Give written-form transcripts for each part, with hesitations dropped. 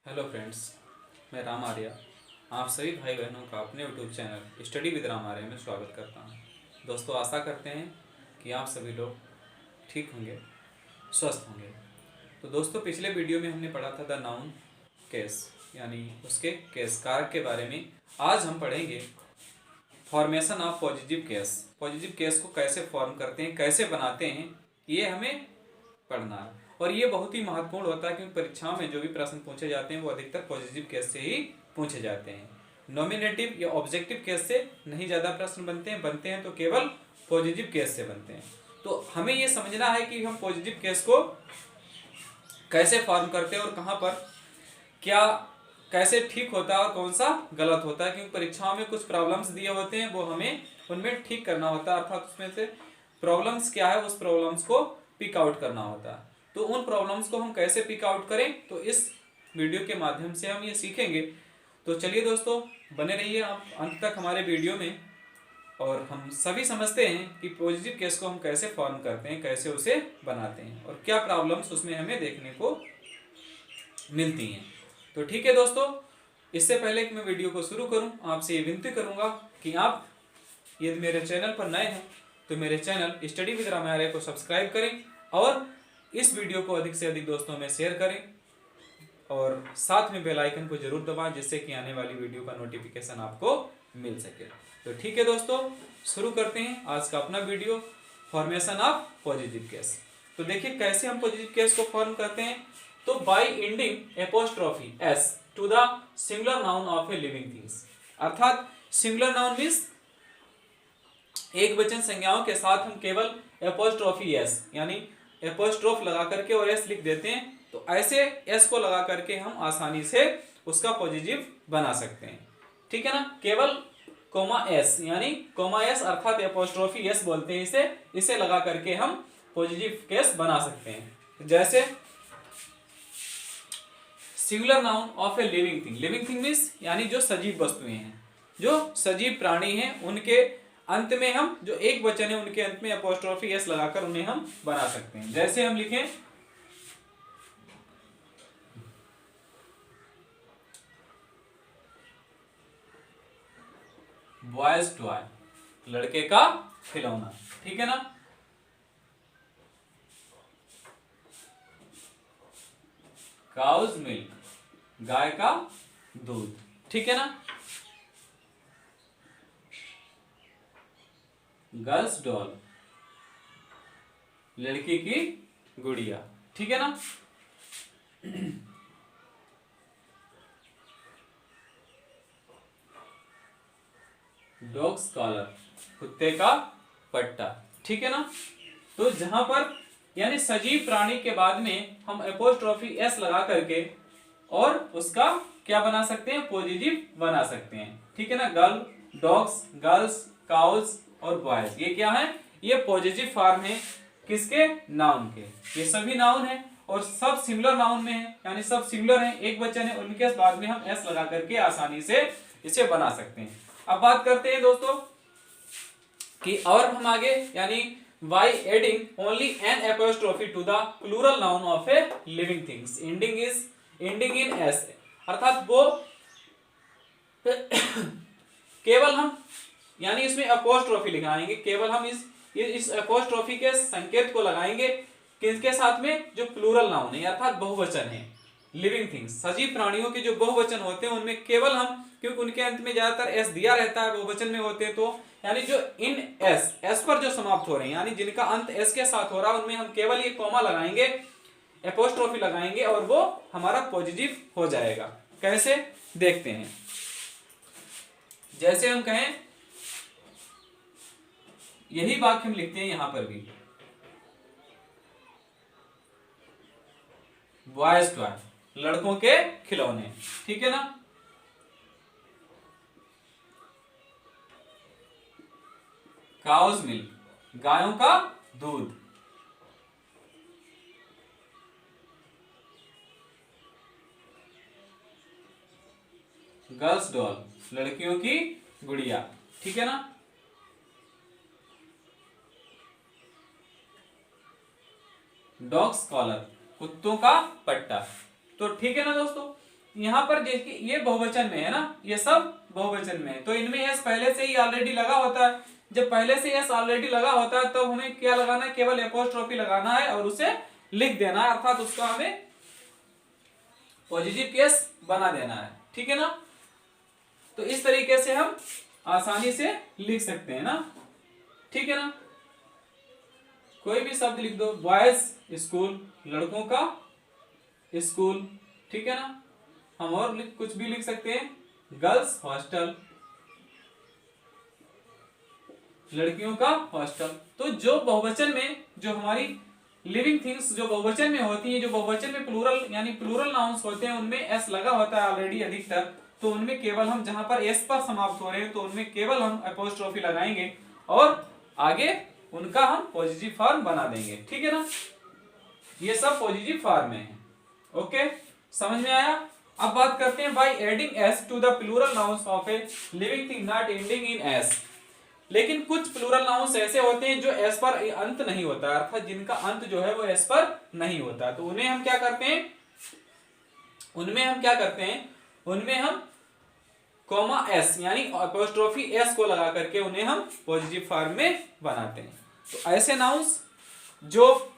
Hello friends, मैं राम आर्या आप सभी भाई बहनों का अपने YouTube channel study with Ram Arya में स्वागत करता हूं। दोस्तों, आशा करते हैं कि आप सभी लोग ठीक होंगे, स्वस्थ होंगे। तो दोस्तों, पिछले वीडियो में हमने पढ़ा था द नाउन केस, यानी उसके केस कारक के बारे में। आज हम पढ़ेंगे formation of positive case. Positive case को कैसे फॉर्म करते हैं, कैसे बनाते हैं, ये हमें पढ़ना है। और ये बहुत ही महत्वपूर्ण होता है क्योंकि परीक्षाओं में जो भी प्रश्न पूछे जाते हैं वो अधिकतर पॉजिटिव केस से ही पूछे जाते हैं। नॉमिनेटिव या ऑब्जेक्टिव केस से नहीं ज़्यादा प्रश्न बनते हैं तो केवल पॉजिटिव केस से बनते हैं। तो हमें ये समझना है कि हम पॉजिटिव केस को कैसे फॉर्म करते हैं और कहाँ पर क्या कैसे ठीक होता है और कौन सा गलत होता है, क्योंकि परीक्षाओं में कुछ प्रॉब्लम्स दिए होते हैं, वो हमें उनमें ठीक करना होता है, अर्थात उसमें से प्रॉब्लम्स क्या है उस प्रॉब्लम्स को पिक आउट करना होता है। तो उन प्रॉब्लम्स को हम कैसे पिक आउट करें, तो इस वीडियो के माध्यम से हम ये सीखेंगे। तो चलिए दोस्तों, बने रहिए आप अंत तक हमारे वीडियो में। और हम सभी समझते हैं कि पॉजिटिव केस को हम कैसे फॉर्म करते हैं, कैसे उसे बनाते हैं और क्या प्रॉब्लम्स उसमें हमें देखने को मिलती हैं। तो ठीक है दोस्तों, इससे पहले कि मैं वीडियो को शुरू करूं, आपसे ये विनती करूंगा कि आप यदि मेरे चैनल पर नए हैं तो मेरे channel study with Ram Arya को सब्सक्राइब करें और इस वीडियो को अधिक से अधिक दोस्तों में शेयर करें और साथ में बेल आइकन को जरूर दबाएं, जिससे कि आने वाली वीडियो का नोटिफिकेशन आपको मिल सके। तो ठीक है दोस्तों, शुरू करते हैं आज का अपना video, formation of positive case. तो देखिए कैसे हम पॉजिटिव केस को फॉर्म करते हैं। तो by ending apostrophe s to the singular noun of a living things, अर्थात सिंगुलर नाउन मीन्स एक वचन संज्ञाओं के साथ हम केवल एपोस्ट्रोफी एस यानी एपोस्ट्रोफ लगा करके और एस लिख देते हैं। तो ऐसे एस को लगा करके हम आसानी से उसका पॉजिटिव बना सकते हैं, ठीक है ना। केवल कोमा एस यानी कोमा एस अर्थात एपोस्ट्रोफी एस बोलते हैं इसे लगा करके हम पॉजिटिव केस बना सकते हैं। जैसे singular noun of a living thing, living thing means यानी जो सजीव वस्तुएं हैं, जो सजीव प्राणी हैं, उनके अंत में हम जो एक वचन है उनके अंत में अपोस्ट्रोफी एस लगाकर उन्हें हम बना सकते हैं। जैसे हम लिखें बॉयज टॉय, लड़के का खिलौना, ठीक है ना। काउज मिल्क, गाय का दूध, ठीक है ना। गर्ल्स डॉल, लड़की की गुड़िया, ठीक है ना। डॉग्स कॉलर, कुत्ते का पट्टा, ठीक है ना। तो जहां पर यानी सजीव प्राणी के बाद में हम एपोस्ट्रोफी एस लगा करके और उसका क्या बना सकते हैं, पॉजिटिव बना सकते हैं, ठीक है ना। गर्ल, डॉग्स, गर्ल्स, काउज और बॉयज, ये क्या है, ये पॉजिटिव फॉर्म है किसके, नाउन के। ये सभी नाउन है और सब सिंगुलर नाउन में है, यानी सब सिंगुलर है, एक वचन है, उनके बाद में हम एस लगा करके आसानी से इसे बना सकते हैं। अब बात करते हैं दोस्तों कि और हम आगे यानी by adding only an apostrophe to the plural noun of a living things, ending in s, अर्थात वो केवल हम यानी इसमें अपोस्ट्रोफी लगाएंगे, केवल हम इस अपोस्ट्रोफी के संकेत को लगाएंगे किसके साथ में, जो प्लूरल नाउन है अर्थात बहुवचन है, लिविंग थिंग्स, सजीव प्राणियों के जो बहुवचन होते हैं उनमें केवल हम, क्योंकि उनके अंत में ज्यादातर एस दिया रहता है, बहुवचन में होते हैं, तो यानी जो इन एस पर जो समाप्त हो रहे हैं, यानी जिनका अंत एस के साथ हो रहा है, उनमें हम केवल ये कॉमा लगाएंगे, एपोस्ट्रोफी लगाएंगे और वो हमारा पॉजिटिव हो जाएगा। कैसे देखते हैं, जैसे हम कहें, यही वाक्य हम लिखते हैं यहां पर भी, बॉयज टॉय, लड़कों के खिलौने, ठीक है ना। काउज मिल्क, गायों का दूध, गर्ल्स डॉल, लड़कियों की गुड़िया, ठीक है ना। डॉग्स कॉलर, कुत्तों का पट्टा। तो ठीक है ना दोस्तों, यहाँ पर देखिए ये बहुवचन में है ना, ये सब बहुवचन में है, तो इनमें एस पहले से ही ऑलरेडी लगा होता है। जब पहले से एस ऑलरेडी लगा होता है तो हमें क्या लगाना है, केवल एपोस्ट्रोफी लगाना है और उसे लिख देना है, अर्थात उसका हमें पॉजिटिव केस बना देना है, ठीक है ना। तो इस तरीके से हम आसानी से लिख सकते हैं ना, ठीक है ना। कोई भी शब्द लिख दो, बॉयज स्कूल, लड़कों का स्कूल, ठीक है ना। हम और कुछ भी लिख सकते हैं, गर्ल्स हॉस्टल, लड़कियों का हॉस्टल। तो जो बहुवचन में जो हमारी लिविंग थिंग्स जो बहुवचन में होती हैं, जो बहुवचन में प्लूरल यानी प्लूरल नाउन्स होते हैं, उनमें एस लगा होता है ऑलरेडी अधिकतर, तो उनमें केवल हम जहां पर एस पर समाप्त हो रहे हैं तो उनमें केवल हम एपोस्ट्रोफी लगाएंगे और आगे उनका हम पॉजिटिव फॉर्म बना देंगे, ठीक है ना। ये सब पॉजिटिव फॉर्म में है, ओके, समझ में आया। अब बात करते हैं by adding s to the plural nouns of a living thing not ending in s. लेकिन कुछ प्लूरल नाउन्स ऐसे होते हैं जो एस पर अंत नहीं होता है, अर्थात जिनका अंत जो है वो एस पर नहीं होता, तो उन्हें हम क्या करते हैं, उनमें हम कॉमा एस यानी अपोस्ट्रोफी एस को लगा करके उन्हें हम पॉजिटिव फॉर्म में बनाते हैं। तो ऐसे नाउन्स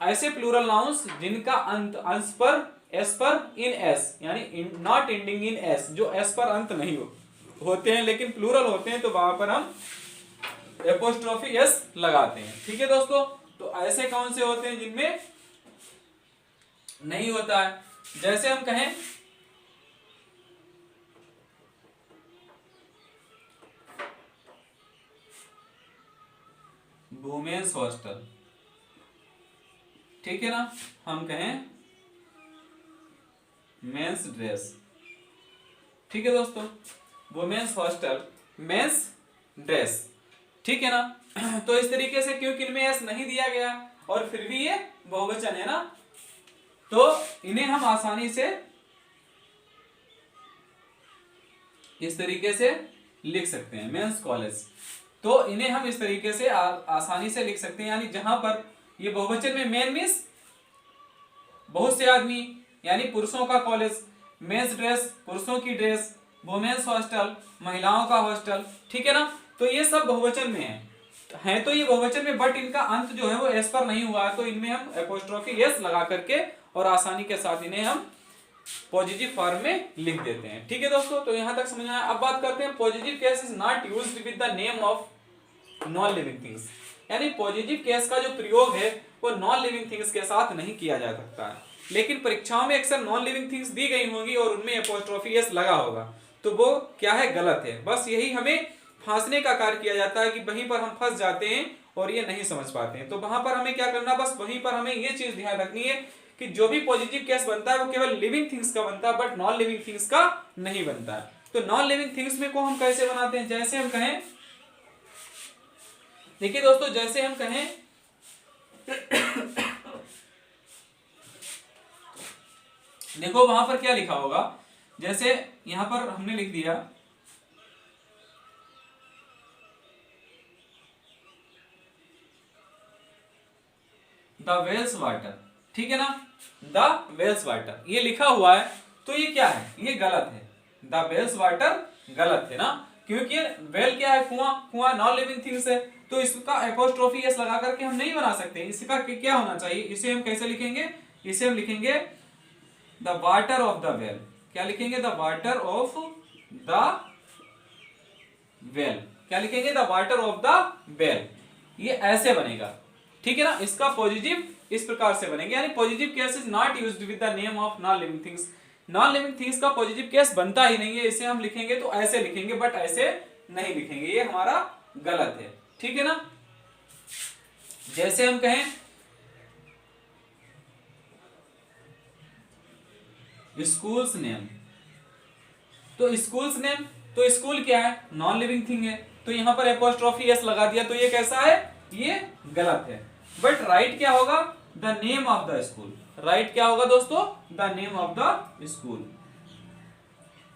ऐसे प्लूरल नाउन्स जिनका अंत अंश पर एस पर इन एस यानी नॉट एंडिंग इन एस, जो एस पर अंत नहीं होते हैं लेकिन प्लूरल होते हैं, तो वहां पर हम एपोस्ट्रोफी एस लगाते हैं, ठीक है दोस्तों। तो ऐसे कौन से होते हैं जिनमें नहीं होता है, जैसे हम कहें वुमेन्स हॉस्टल, ठीक है ना। हम कहें मेंस ड्रेस, ठीक है दोस्तों, वुमेन्स हॉस्टल, मेंस ड्रेस, ठीक है ना। तो इस तरीके से क्योंकि इनमें एस नहीं दिया गया और फिर भी ये बहुवचन है ना, तो इन्हें हम आसानी से इस तरीके से लिख सकते हैं, मेंस कॉलेज। तो इन्हें हम इस तरीके से आसानी से लिख सकते हैं, यानी जहां पर ये बहुवचन में मेन मींस बहुत से आदमी यानी पुरुषों का कॉलेज, मेंस ड्रेस पुरुषों की ड्रेस, वुमेन्स हॉस्टल महिलाओं का हॉस्टल, ठीक है ना। तो ये सब बहुवचन में है तो ये बहुवचन में, बट इनका अंत जो है वो एस पर नहीं हुआ, तो इनमें हम एपोस्ट्रोफी एस लगा करके और आसानी के साथ इन्हें हम पॉजिटिव फॉर्म में लिख देते हैं, ठीक है दोस्तों। तो यहां तक समझ आया। अब बात करते हैं positive case is not used with the name of non living things, यानी पॉजिटिव केस का जो प्रयोग है वो नॉन लिविंग थिंग्स के साथ नहीं किया जा सकता है। लेकिन परीक्षाओं में अक्सर नॉन लिविंग थिंग्स दी गई होंगी और उनमें एपोस्ट्रोफी एस लगा होगा, तो वो क्या है, गलत है। बस यही हमें फांसने का कार्य किया जाता है कि वहीं पर हम फंस जाते हैं और ये नहीं समझ पाते हैं। तो वहां पर हमें क्या करना, बस वहीं पर हमें ये चीज ध्यान रखनी है कि जो भी पॉजिटिव केस बनता है वो केवल लिविंग थिंग्स का बनता है, बट नॉन लिविंग थिंग्स का नहीं बनता है। तो नॉन लिविंग थिंग्स में को हम कैसे बनाते हैं, जैसे हम कहें, देखिए दोस्तों, जैसे हम कहें देखो वहां पर क्या लिखा होगा, जैसे यहां पर हमने लिख दिया द वेल्स वाटर, ठीक है ना, द वेल्स वाटर ये लिखा हुआ है, तो ये क्या है, ये गलत है। द वेल्स वाटर गलत है ना, क्योंकि वेल क्या है, कुआं, कुआं नॉन लिविंग थिंग्स है, तो इसका एपोस्ट्रोफी एस लगा करके हम नहीं बना सकते। इसका क्या होना चाहिए, इसे हम कैसे लिखेंगे, इसे हम लिखेंगे the water of the well, क्या लिखेंगे, the water of the well, क्या लिखेंगे, the water of the well, ये ऐसे बनेगा, ठीक है ना। इसका पॉजिटिव इस प्रकार से बनेंगे, यानी positive case is not used with the name of non living things, non living things का पॉजिटिव केस बनता ही नहीं है। इसे हम लिखेंगे तो ऐसे लिखेंगे, बट ऐसे नहीं लिखेंगे, ये हमारा गलत है, ठीक है ना। जैसे हम कहें स्कूल्स नेम, तो स्कूल्स नेम, तो स्कूल क्या है, नॉन लिविंग थिंग है, तो यहां पर एपोस्ट्रोफी एस लगा दिया, तो ये कैसा है, ये गलत है। बट राइट क्या होगा, the name of the school, right क्या होगा दोस्तों, the name of the school,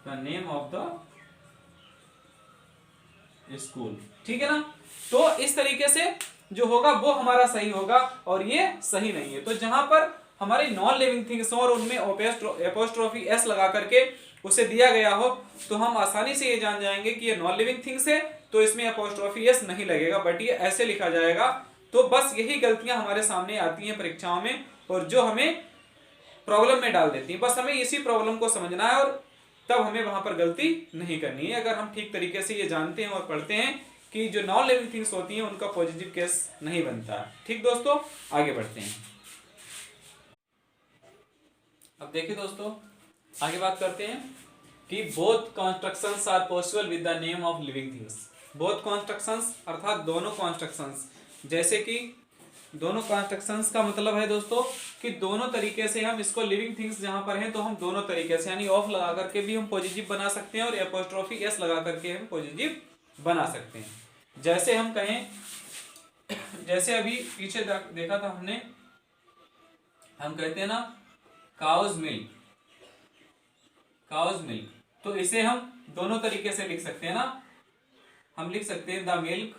the name of the school, ठीक है ना। तो इस तरीके से जो होगा वो हमारा सही होगा और ये सही नहीं है। तो जहां पर हमारी नॉन लिविंग थिंग्स और उनमें एपोस्ट्रोफी एस लगा करके उसे दिया गया हो तो हम आसानी से ये जान जाएंगे कि ये नॉन लिविंग थिंग्स है, तो इसमें अपोस्ट्रोफी एस नहीं लगेगा, बट ये ऐसे लिखा जाएगा। तो बस यही गलतियां हमारे सामने आती हैं परीक्षाओं में, और जो हमें प्रॉब्लम में डाल देती हैं। बस हमें इसी प्रॉब्लम को समझना है और तब हमें वहां पर गलती नहीं करनी है, अगर हम ठीक तरीके से ये जानते हैं और पढ़ते हैं कि जो नॉन लिविंग थिंग्स होती हैं उनका पॉजिटिव केस नहीं बनता है। ठीक दोस्तों, आगे बढ़ते हैं। अब देखिए दोस्तों, आगे बात करते हैं कि both constructions are possible with the name of living things. Both constructions अर्थात दोनों कंस्ट्रक्शंस, जैसे कि दोनों कंस्ट्रक्शंस का मतलब है दोस्तों कि दोनों तरीके से हम इसको लिविंग थिंग्स जहां पर हैं तो हम दोनों तरीके से, यानी ऑफ लगा करके भी हम पॉजिटिव बना सकते हैं और एपोस्ट्रोफी एस लगा करके हम पॉजिटिव बना सकते हैं। जैसे हम कहें, जैसे अभी पीछे देखा था हमने, हम कहते हैं ना काउज मिल्क, काउज मिल्क, तो इसे हम दोनों तरीके से लिख सकते हैं ना। हम लिख सकते हैं the milk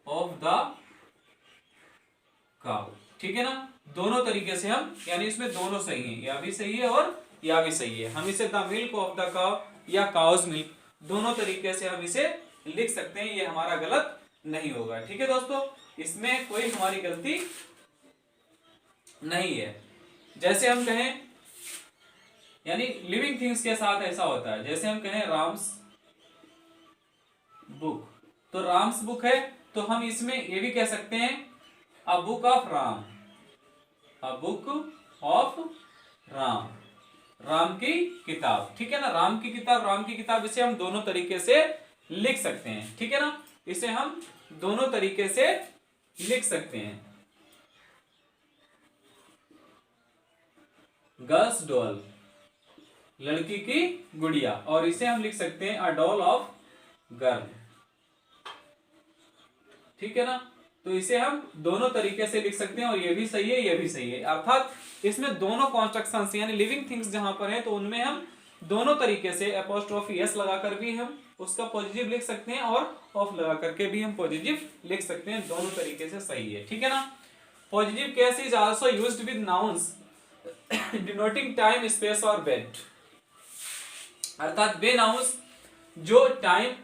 of the cow, ठीक है ना। दोनों तरीके से हम, यानी इसमें दोनों सही हैं, या भी सही है और या भी सही है। हम इसे the milk of the cow या काउज मिल्क, दोनों तरीके से हम इसे लिख सकते हैं, ये हमारा गलत नहीं होगा। ठीक है दोस्तों, इसमें कोई हमारी गलती नहीं है। जैसे हम कहें, यानी लिविंग थिंग्स के साथ ऐसा होता है, जैसे हम कहें राम्स बुक, तो राम्स बुक है तो हम इसमें ये भी कह सकते हैं a book of Ram, a book of Ram, Ram की किताब, ठीक है ना। राम की किताब, राम की किताब, इसे हम दोनों तरीके से लिख सकते हैं, ठीक है ना। इसे हम दोनों तरीके से लिख सकते हैं। गर्ल्स डॉल, लड़की की गुड़िया, और इसे हम लिख सकते हैं अ डॉल ऑफ गर्ल, ठीक है ना। तो इसे हम दोनों तरीके से लिख सकते हैं और ये भी सही है, ये भी सही है। अर्थात इसमें दोनों कॉन्स्ट्रक्शंस यानी लिविंग थिंग्स जहां पर है तो उनमें हम दोनों तरीके से एपोस्ट्रोफी एस लगाकर भी हम उसका पॉजिटिव लिख सकते हैं और ऑफ लगा करके भी हम पॉजिटिव लिख सकते हैं, दोनों तरीके से सही है, ठीक है ना। Positive case is also used with nouns denoting time, space और वेट। अर्थात वे नाउन्स जो टाइम,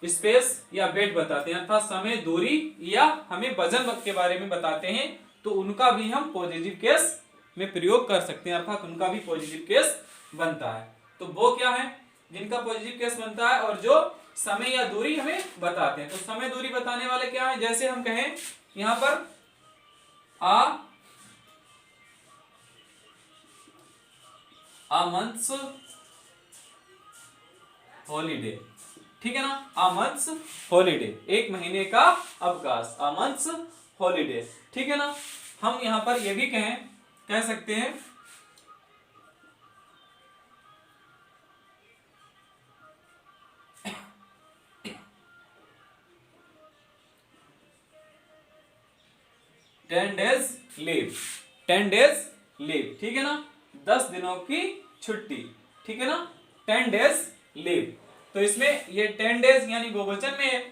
स्पेस या वेट बताते हैं, अर्थात समय, दूरी या हमें वजन के बारे में बताते हैं, तो उनका भी हम पॉजिटिव केस में प्रयोग कर सकते हैं, अर्थात उनका भी पॉजिटिव केस बनता है। तो वो क्या है जिनका पॉजिटिव केस बनता है और जो समय या दूरी हमें बताते हैं। तो समय दूरी बताने वाले क्या है, जैसे हम कहें यहां पर आ मंथ्स हॉलीडे, ठीक है ना। अ मंथ्स हॉलीडे, एक महीने का अवकाश, अ मंथ्स हॉलीडे, ठीक है ना। हम यहां पर यह भी कह सकते हैं ten days leave, 10 days leave, ठीक है ना। 10 दिनों की छुट्टी, ठीक है ना, 10 डेज लीव। तो इसमें ये 10 डेज यानी बहुवचन में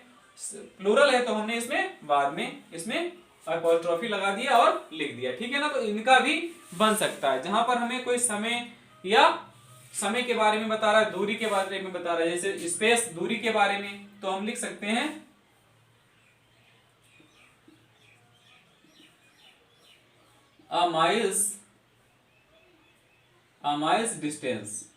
प्लूरल है तो हमने इसमें बाद में इसमें अपॉस्ट्रोफी लगा दिया और लिख दिया, ठीक है ना। तो इनका भी बन सकता है जहां पर हमें कोई समय या समय के बारे में बता रहा है, दूरी के बारे में बता रहा है, जैसे स्पेस दूरी के बारे में, तो हम लिख सकते हैं अ माइल्स डिस्टेंस,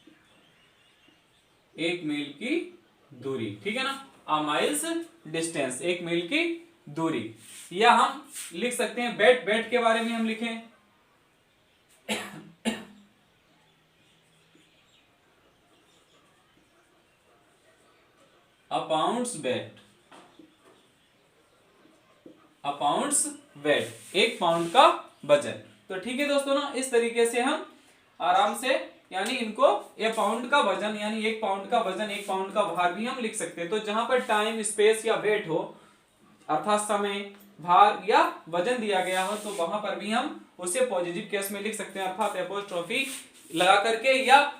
एक मील की दूरी, ठीक है ना। अ माइल्स डिस्टेंस, एक मील की दूरी। या हम लिख सकते हैं बेट, बेट के बारे में हम लिखें अ पाउंड्स बेट, अ पाउंड्स वेट, एक पाउंड का वजन। तो ठीक है दोस्तों ना, इस तरीके से हम आराम से यानी इनको ये पाउंड का वजन यानी एक पाउंड का वजन, एक पाउंड का भार भी हम लिख सकते हैं। तो जहां पर टाइम, स्पेस या वेट हो, अर्थात समय, भार या वजन दिया गया हो, तो वहां पर भी हम उसे पॉजिटिव केस में लिख सकते हैं, अर्थात एपोस्ट्रोफी लगा करके या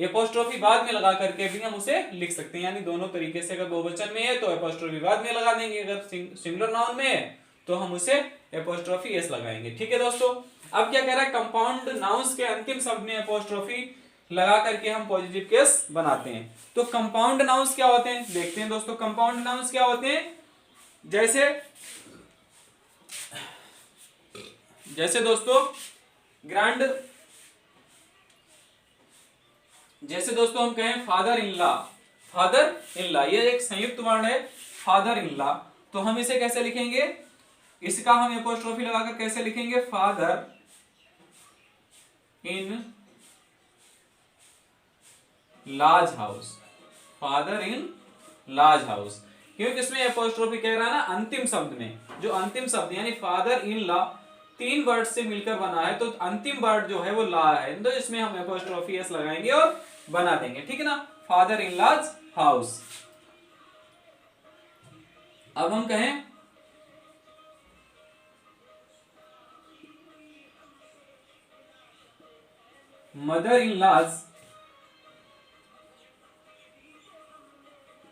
एपोस्ट्रोफी बाद में लगा करके भी हम उसे लिख सकते हैं। यानी दोनों तरीके से, अगर बहुवचन में है तो एपोस्ट्रोफी बाद में लगा देंगे, अगर सिंगुलर नाउन में है तो हम उसे एपोस्ट्रोफी एस लगाएंगे, ठीक है दोस्तों। अब क्या कह रहा है, कंपाउंड नाउन्स के अंतिम शब्द में एपोस्ट्रोफी लगा करके हम पॉजिटिव केस बनाते हैं। तो कंपाउंड नाउन्स क्या होते हैं देखते हैं दोस्तों। कंपाउंड नाउन्स क्या होते हैं, जैसे दोस्तों ग्रैंड, जैसे दोस्तों हम कहें father in law, father in law ये एक संयुक्त वर्ण है फादर इन लॉ। तो हम इसे कैसे लिखेंगे, इसका हम एपोस्ट्रोफी लगाकर कैसे लिखेंगे, father in large house, father in large house. क्योंकि इसमें एपोस्ट्रोफी कह रहा है ना अंतिम शब्द में, जो अंतिम शब्द यानी फादर इन लॉ 3 वर्ड से मिलकर बना है, तो अंतिम वर्ड जो है वो ला है, तो इसमें हम एपोस्ट्रोफी एस लगाएंगे और बना देंगे, ठीक है ना, फादर इन लार्ज हाउस। अब हम कहें mother in law's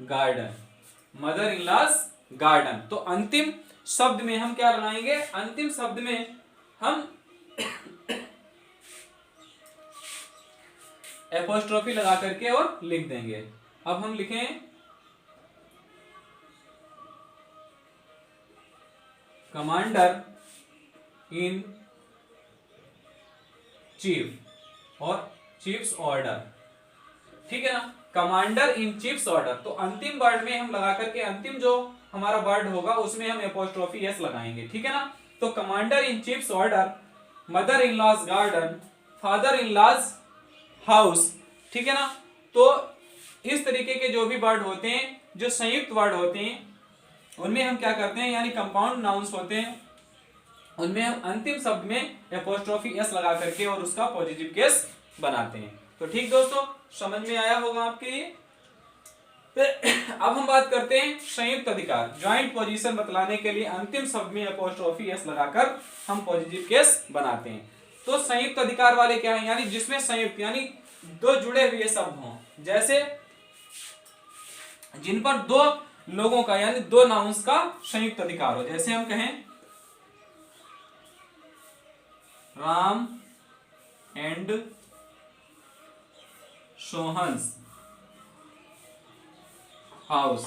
garden, mother in law's garden. तो अंतिम शब्द में हम क्या लगाएंगे, अंतिम शब्द में हम एपोस्ट्रोफी लगा करके और लिख देंगे। अब हम लिखें कमांडर इन चीफ और चीफ्स ऑर्डर, ठीक है ना, कमांडर इन चीफ्स ऑर्डर। तो अंतिम वर्ड में हम लगा करके अंतिम जो हमारा वर्ड होगा उसमें हम एपोस्ट्रोफी एस लगाएंगे, ठीक है ना। तो commander in chief's order, mother in law's garden, father in law's house, ठीक है ना। तो इस तरीके के जो भी वर्ड होते हैं, जो संयुक्त वर्ड होते हैं, उनमें हम क्या करते हैं, यानी कंपाउंड नाउन्स होते हैं, उनमें हम अंतिम शब्द में एपोस्ट्रोफी एस लगा करके और उसका पॉजिटिव केस बनाते हैं। तो ठीक दोस्तों, समझ में आया होगा आपके लिए। अब हम बात करते हैं संयुक्त अधिकार, ज्वाइंट पोजीशन बतलाने के लिए अंतिम शब्द में एपोस्ट्रोफी एस लगाकर हम पॉजिटिव केस बनाते हैं। तो संयुक्त अधिकार वाले क्या है, यानी जिसमें संयुक्त यानी 2 जुड़े हुए शब्द हों, जैसे जिन पर 2 लोगों का यानी 2 नाउन्स का संयुक्त अधिकार हो। जैसे हम कहें राम एंड सोहन्स हाउस,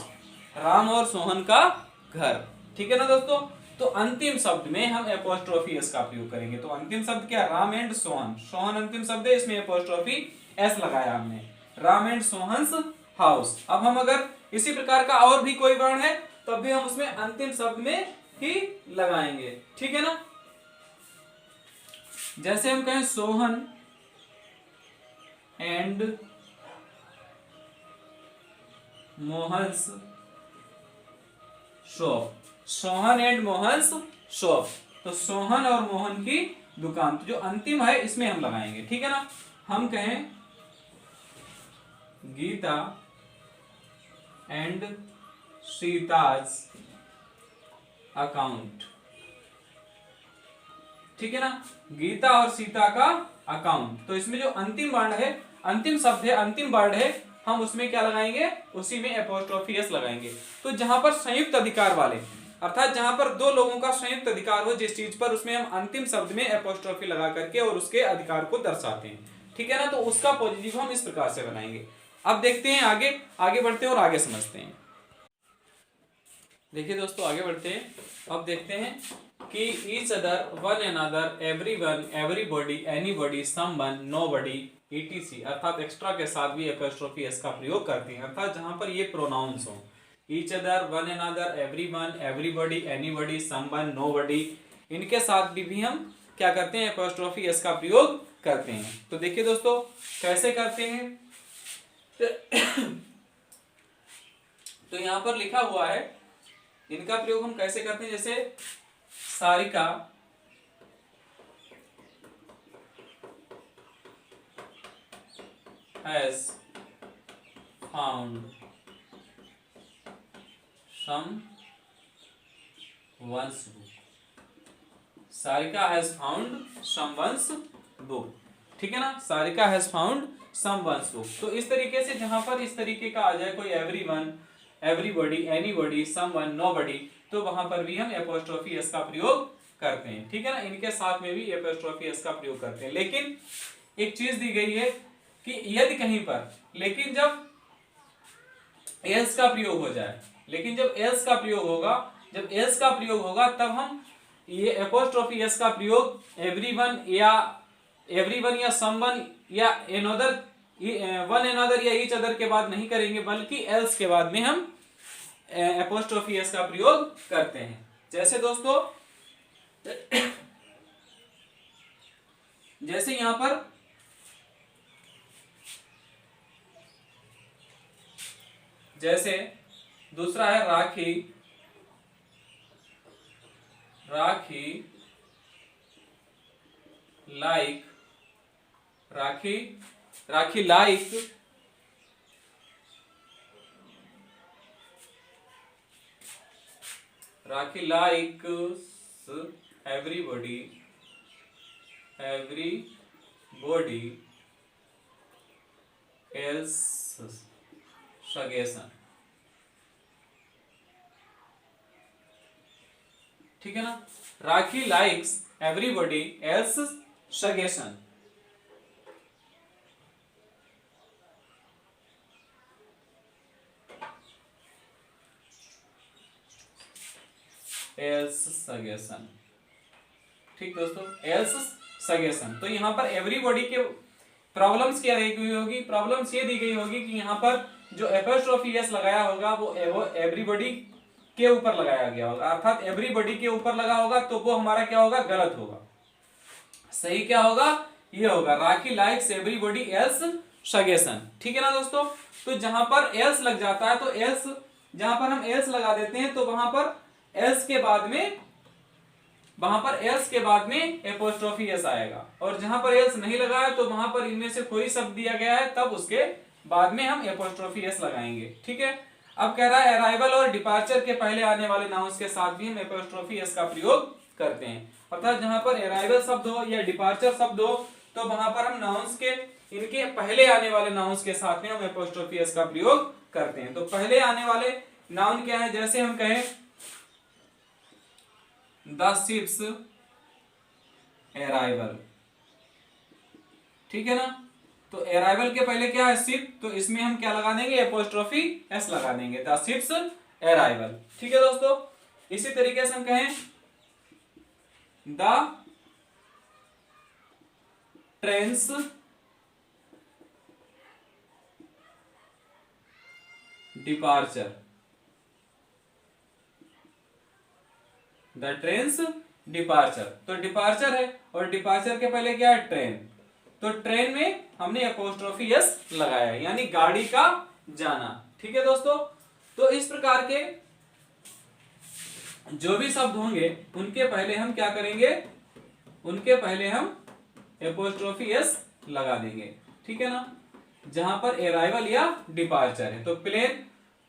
राम और सोहन का घर, ठीक है ना दोस्तों। तो अंतिम शब्द में हम एपोस्ट्रोफी एस का प्रयोग करेंगे। तो अंतिम शब्द क्या, राम एंड सोहन, सोहन अंतिम शब्द है, इसमें एपोस्ट्रोफी एस लगाया हमने, राम एंड सोहन्स हाउस। अब हम अगर इसी प्रकार का और भी कोई वर्ण है तब भी हम उसमें अंतिम शब्द में ही लगाएंगे, ठीक है ना। जैसे हम कहें Sohan and Mohan's shop, Sohan and Mohan's shop, तो सोहन और मोहन की दुकान। तो जो अंतिम है इसमें हम लगाएंगे, ठीक है ना। हम कहें गीता एंड सीताज अकाउंट, ठीक है ना, गीता और सीता का अकाउंट। तो इसमें जो अंतिम वर्ण है, अंतिम शब्द है, अंतिम वर्ड है, हम उसमें क्या लगाएंगे, उसी में एपोस्ट्रोफी एस लगाएंगे। तो जहां पर संयुक्त अधिकार वाले, अर्थात जहां पर 2 लोगों का संयुक्त अधिकार हो जिस चीज पर, उसमें हम अंतिम शब्द में एपोस्ट्रोफी लगा करके और उसके अधिकार को दर्शाते हैं, ठीक है ना। तो उसका पॉजिटिव हम इस प्रकार से बनाएंगे। अब देखते हैं आगे बढ़ते हैं और आगे समझते हैं। देखिए दोस्तों, आगे बढ़ते हैं। अब देखते हैं कि each other, one another, everyone, everybody, anybody, someone, nobody, etc, अर्थात एक्स्ट्रा के साथ भी एपोस्ट्रोफी एस का प्रयोग करते हैं, अर्थात जहां पर ये प्रोनाउंस हो, each other, one another, everyone, everybody, anybody, someone, nobody, इनके साथ भी हम क्या करते हैं, एपोस्ट्रोफी एस का प्रयोग करते हैं। तो देखिए दोस्तों कैसे करते हैं। तो यहां पर लिखा हुआ है, इनका प्रयोग हम कैसे करते हैं। जैसे Sarika has found someone's book, Sarika has found someone's book, ठीक है ना, Sarika has found someone's book। तो इस तरीके से जहां पर इस तरीके का आ जाए कोई everyone, everybody, anybody, someone, nobody, तो वहां पर भी हम एपोस्ट्रोफी एस का प्रयोग करते हैं, ठीक है ना। इनके साथ में भी एपोस्ट्रोफी एस का प्रयोग करते हैं। लेकिन एक चीज दी गई है कि यदि कहीं पर, लेकिन जब एल्स का प्रयोग हो जाए, लेकिन जब एल्स का प्रयोग होगा, जब एल्स का प्रयोग होगा तब हम ये एपोस्ट्रोफी एस का प्रयोग एवरीवन या समवन या एनोदर वन एनोदर या ईच अदर के बाद नहीं करेंगे, बल्कि एल्स के बाद में हम एपोस्ट्रोफी एस का प्रयोग करते हैं। जैसे दोस्तों, जैसे यहां पर जैसे दूसरा है राखी, राखी लाइक, राखी राखी लाइक राखी लाइक एवरीबॉडी एल्स सगेशन। ठीक है ना, राखी लाइक्स एवरीबॉडी एल्स सगेशन। एल्स सगेशन। ठीक दोस्तों, एल्स सगेशन। तो यहां पर एवरीबॉडी के प्रॉब्लम्स क्या दी गई होगी, प्रॉब्लम्स ये दी गई होगी कि यहां पर जो एपोस्ट्रोफी एस लगाया होगा वो एवरीबॉडी के ऊपर लगाया गया होगा, अर्थात एवरीबॉडी के ऊपर लगा होगा, तो वो हमारा क्या होगा, गलत होगा। सही क्या होगा, ये होगा राखी लाइक्स एवरीबॉडी एल्स सगेशन। ठीक है ना दोस्तों, तो जहां पर एल्स लग जाता है, तो एल्स जहां पर हम एल्स लगा देते हैं, तो वहां पर एल्स के बाद में एपोस्ट्रोफी एस आएगा, और जहां पर एल्स नहीं लगा है तो वहां पर इनमें से कोई शब्द दिया गया है, तब उसके बाद में हम एपोस्ट्रोफी एस लगाएंगे। ठीक है, अब कह रहा है अराइवल और डिपार्चर के पहले आने वाले नाउन्स के साथ भी हम एपोस्ट्रोफी एस का प्रयोग करते हैं, अर्थात जहां पर अराइवल शब्द हो या डिपार्चर शब्द हो, तो वहां पर हम नाउन्स के इनके पहले आने वाले नाउन्स के साथ में हम एपोस्ट्रोफी एस का प्रयोग करते हैं। तो पहले आने वाले नाउन क्या है, जैसे हम कहें द शिप्स अराइवल। ठीक है ना, तो अराइवल के पहले क्या है, शिप, तो इसमें हम क्या लगा देंगे, एपोस्ट्रोफी एस लगा देंगे, द शिप्स अराइवल। ठीक है दोस्तों, इसी तरीके से हम कहें the trains departure, the trains departure. तो डिपार्चर है और डिपार्चर के पहले क्या है, ट्रेन, तो ट्रेन में हमने एपोस्ट्रोफी एस लगाया, यानी गाड़ी का जाना। ठीक है दोस्तों, तो इस प्रकार के जो भी शब्द होंगे उनके पहले हम क्या करेंगे, उनके पहले हम एपोस्ट्रोफी एस लगा देंगे। ठीक है ना, जहां पर अराइवल या डिपार्चर है, तो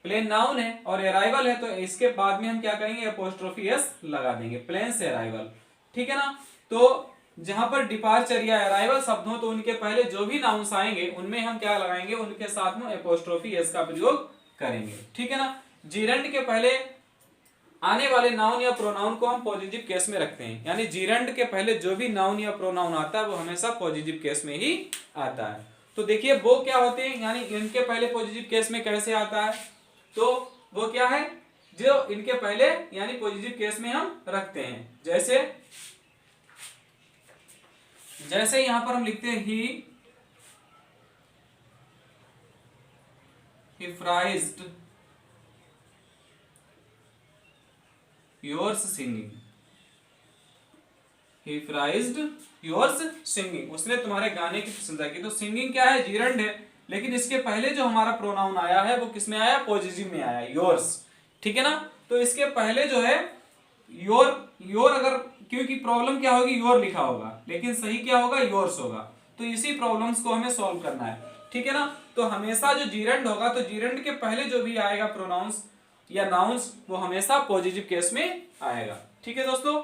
प्लेन नाउन है और अराइवल है, तो इसके बाद में हम क्या करेंगे, एपोस्ट्रोफी एस लगा देंगे, प्लेन से अराइवल। ठीक है ना, तो जहां पर डिपार्चर या अराइवल शब्द हो तो उनके पहले जो भी नाउन्स आएंगे उनमें हम क्या लगाएंगे, उनके साथ में एपोस्ट्रोफी एस का प्रयोग करेंगे। ठीक है ना, जीरेंड के पहले आने वाले नाउन या प्रोनाउन को हम पॉजिटिव केस में रखते हैं, यानी जीरेंड के पहले जो भी नाउन या प्रोनाउन आता है वो हमेशा पॉजिटिव केस में ही आता है। तो देखिए वो क्या होते हैं, यानी इनके पहले पॉजिटिव केस में कैसे आता है, तो वो क्या है, जो इनके पहले यानी पॉजिटिव केस में हम रखते हैं। जैसे यहां पर हम लिखते हैं ही प्राइज्ड योर्स सिंगिंग, ही प्राइज्ड योर्स सिंगिंग, उसने तुम्हारे गाने की प्रशंसा की। तो सिंगिंग क्या है, जीरंड है, लेकिन इसके पहले जो हमारा प्रोनाउन आया है वो किसमें आया, पॉजिटिव में आया, योर्स। ठीक है ना, तो इसके पहले जो है योर अगर, क्योंकि प्रॉब्लम क्या होगी, योर लिखा होगा, लेकिन सही क्या होगा, योर्स होगा, तो इसी प्रॉब्लम्स को हमें सॉल्व करना है। ठीक है ना, तो हमेशा जो जीरंड होगा, तो जीरंड के पहले जो भी आएगा प्रोनाउंस या नाउन्स वो हमेशा पॉजिटिव केस में आएगा। ठीक है दोस्तों,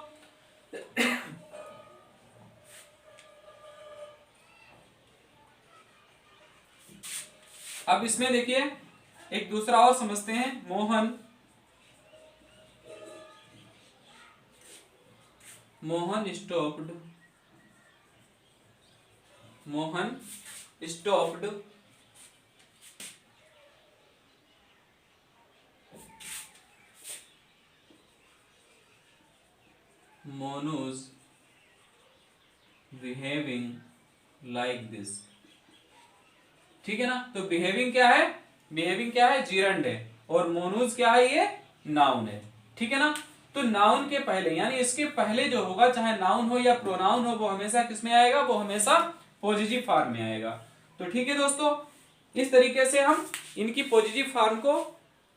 अब इसमें देखिए एक दूसरा और समझते हैं, Mohan stopped Manoj behaving like this. ठीक है ना, तो बिहेविंग क्या है, बिहेविंग क्या है, जीरंड है, और मोनोज क्या है, ये नाउन है। ठीक है ना, तो नाउन के पहले यानी इसके पहले जो होगा, चाहे नाउन हो या प्रोनाउन हो, वो हमेशा किसमें आएगा, वो हमेशा पॉजिटिव फॉर्म में आएगा। तो ठीक है दोस्तों, इस तरीके से हम इनकी पॉजिटिव फॉर्म को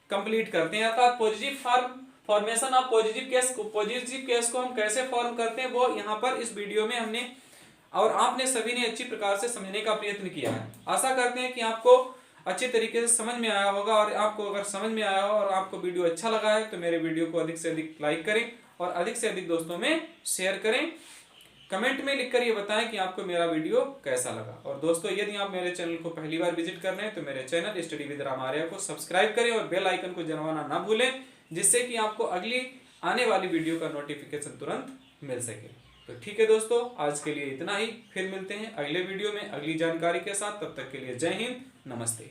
कंप्लीट करते हैं, अर्थात positive form, formation of positive case को हम कैसे फॉर्म करते हैं वो यहाँ पर इस वीडियो में हमने और आपने सभी ने अच्छी प्रकार से समझने का प्रयत्न किया है। आशा करते हैं कि आपको अच्छे तरीके से समझ में आया होगा, और आपको अगर समझ में आया हो और आपको वीडियो अच्छा लगा है तो मेरे वीडियो को अधिक से अधिक लाइक करें और अधिक से अधिक दोस्तों में शेयर करें। कमेंट में लिखकर ये बताएं कि आपको मेरा वीडियो कैसा लगा। और दोस्तों, यदि आप मेरे चैनल को पहली बार विजिट कर रहे हैं तो मेरे channel study with Ram Arya को सब्सक्राइब करें और बेल आइकन को दबाना ना भूलें, जिससे कि आपको अगली आने वाली वीडियो का नोटिफिकेशन तुरंत मिल सके। तो ठीक है दोस्तों, आज के लिए इतना ही, फिर मिलते हैं अगले वीडियो में अगली जानकारी के साथ। तब तक के लिए जय हिंद, नमस्ते।